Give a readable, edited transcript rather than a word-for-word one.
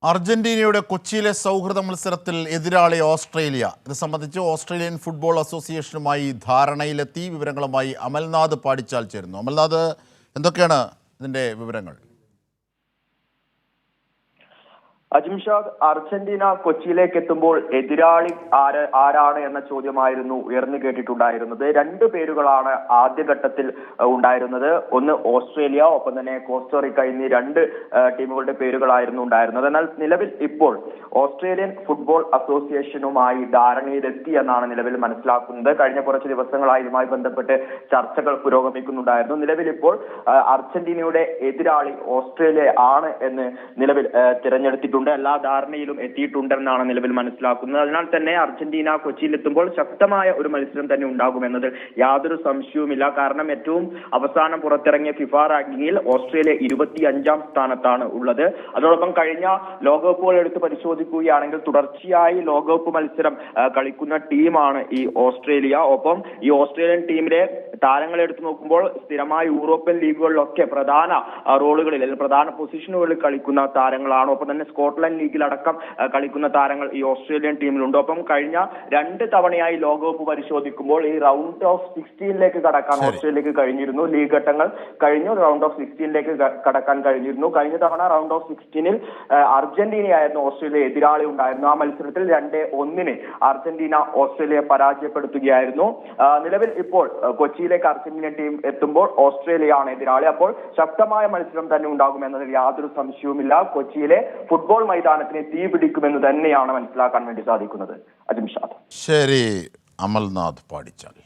അർജന്റീനയുടെ കൊച്ചിയിലെ സൗഹൃദ മത്സരത്തിൽ എതിരാളി ഓസ്ട്രേലിയ. ഇത് സംബന്ധിച്ച് ഓസ്ട്രേലിയൻ ഫുട്ബോൾ അസോസിയേഷനുമായി ധാരണയിലെത്തി. വിവരങ്ങളുമായി അമൽനാഥ് പാടിച്ചാൽ ചേരുന്നു. അമൽനാഥ്, എന്തൊക്കെയാണ് ഇതിൻ്റെ വിവരങ്ങൾ? അജിംഷാദ്, അർജന്റീന കൊച്ചിയിലേക്ക് എത്തുമ്പോൾ എതിരാളി ആരാണ് എന്ന ചോദ്യമായിരുന്നു ഉയർന്നു കേട്ടിട്ടുണ്ടായിരുന്നത്. രണ്ടു പേരുകളാണ് ആദ്യഘട്ടത്തിൽ ഉണ്ടായിരുന്നത്. ഒന്ന് ഓസ്ട്രേലിയ, ഒപ്പം തന്നെ കോസ്റ്ററിക്ക എന്നീ രണ്ട് ടീമുകളുടെ പേരുകളായിരുന്നു ഉണ്ടായിരുന്നത്. എന്നാൽ നിലവിൽ ഇപ്പോൾ ഓസ്ട്രേലിയൻ ഫുട്ബോൾ അസോസിയേഷനുമായി ധാരണയിലെത്തി എന്നാണ് നിലവിൽ മനസ്സിലാക്കുന്നത്. കഴിഞ്ഞ കുറച്ച് ദിവസങ്ങളായി ഇതുമായി ബന്ധപ്പെട്ട് ചർച്ചകൾ പുരോഗമിക്കുന്നുണ്ടായിരുന്നു. നിലവിൽ ഇപ്പോൾ അർജന്റീനയുടെ എതിരാളി ഓസ്ട്രേലിയ ആണ് എന്ന് നിലവിൽ തിരഞ്ഞെടുത്തിട്ടുണ്ട്. എല്ലാ ധാരണയിലും എത്തിയിട്ടുണ്ടെന്നാണ് നിലവിൽ മനസ്സിലാക്കുന്നത്. അതിനാൽ തന്നെ അർജന്റീന കൊച്ചിയിലെത്തുമ്പോൾ ശക്തമായ ഒരു മത്സരം തന്നെ ഉണ്ടാകുമെന്നത് യാതൊരു സംശയവുമില്ല. കാരണം ഏറ്റവും അവസാനം പുറത്തിറങ്ങിയ ഫിഫ റാങ്കിങ്ങിൽ ഓസ്ട്രേലിയ 25ാം സ്ഥാനത്താണ് ഉള്ളത്. അതോടൊപ്പം കഴിഞ്ഞ ലോകകപ്പുകൾ എടുത്ത് പരിശോധിക്കുകയാണെങ്കിൽ തുടർച്ചയായി ലോകകപ്പ് മത്സരം കളിക്കുന്ന ടീമാണ് ഈ ഓസ്ട്രേലിയ. ഒപ്പം ഈ ഓസ്ട്രേലിയൻ ടീമിലെ താരങ്ങളെ എടുത്തു നോക്കുമ്പോൾ സ്ഥിരമായി യൂറോപ്യൻ ലീഗുകളിലൊക്കെ പ്രധാന റോളുകളിൽ അല്ലെങ്കിൽ പ്രധാന പൊസിഷനുകളിൽ കളിക്കുന്ന താരങ്ങളാണ്. ഒപ്പം തന്നെ സ്കോട്ട്ലൻഡ് ലീഗിലടക്കം കളിക്കുന്ന താരങ്ങൾ ഈ ഓസ്ട്രേലിയൻ ടീമിലുണ്ട്. ഒപ്പം കഴിഞ്ഞ 2 തവണയായി ലോകകപ്പ് പരിശോധിക്കുമ്പോൾ ഈ റൗണ്ട് ഓഫ് 16ലേക്ക് കടക്കാൻ ഓസ്ട്രേലിയക്ക് കഴിഞ്ഞിരുന്നു. ലീഗ് ഘട്ടങ്ങൾ കഴിഞ്ഞു, റൗണ്ട് ഓഫ് 16ലേക്ക് കടക്കാൻ കഴിഞ്ഞിരുന്നു. കഴിഞ്ഞ തവണ റൗണ്ട് ഓഫ് 16ൽ അർജന്റീനയായിരുന്നു ഓസ്ട്രേലിയ എതിരാളി ഉണ്ടായിരുന്നു. ആ മത്സരത്തിൽ 2-1 അർജന്റീന ഓസ്ട്രേലിയയെ പരാജയപ്പെടുത്തുകയായിരുന്നു. നിലവിൽ ഇപ്പോൾ കൊച്ചിയിലേക്ക് അർജന്റീന ടീം എത്തുമ്പോൾ ഓസ്ട്രേലിയയാണ് എതിരാളി. അപ്പോൾ ശക്തമായ മത്സരം തന്നെ ഉണ്ടാകുമെന്നതിൽ യാതൊരു സംശയവുമില്ല. കൊച്ചിയിലെ ഫുട്ബോൾ മൈതാനത്തിന് തീ പിടിക്കുമെന്ന് തന്നെയാണ് മനസ്സിലാക്കാൻ വേണ്ടി സാധിക്കുന്നത്. അജിംഷാദ്. ശരി, അമൽനാഥ് പാടിച്ചാൽ.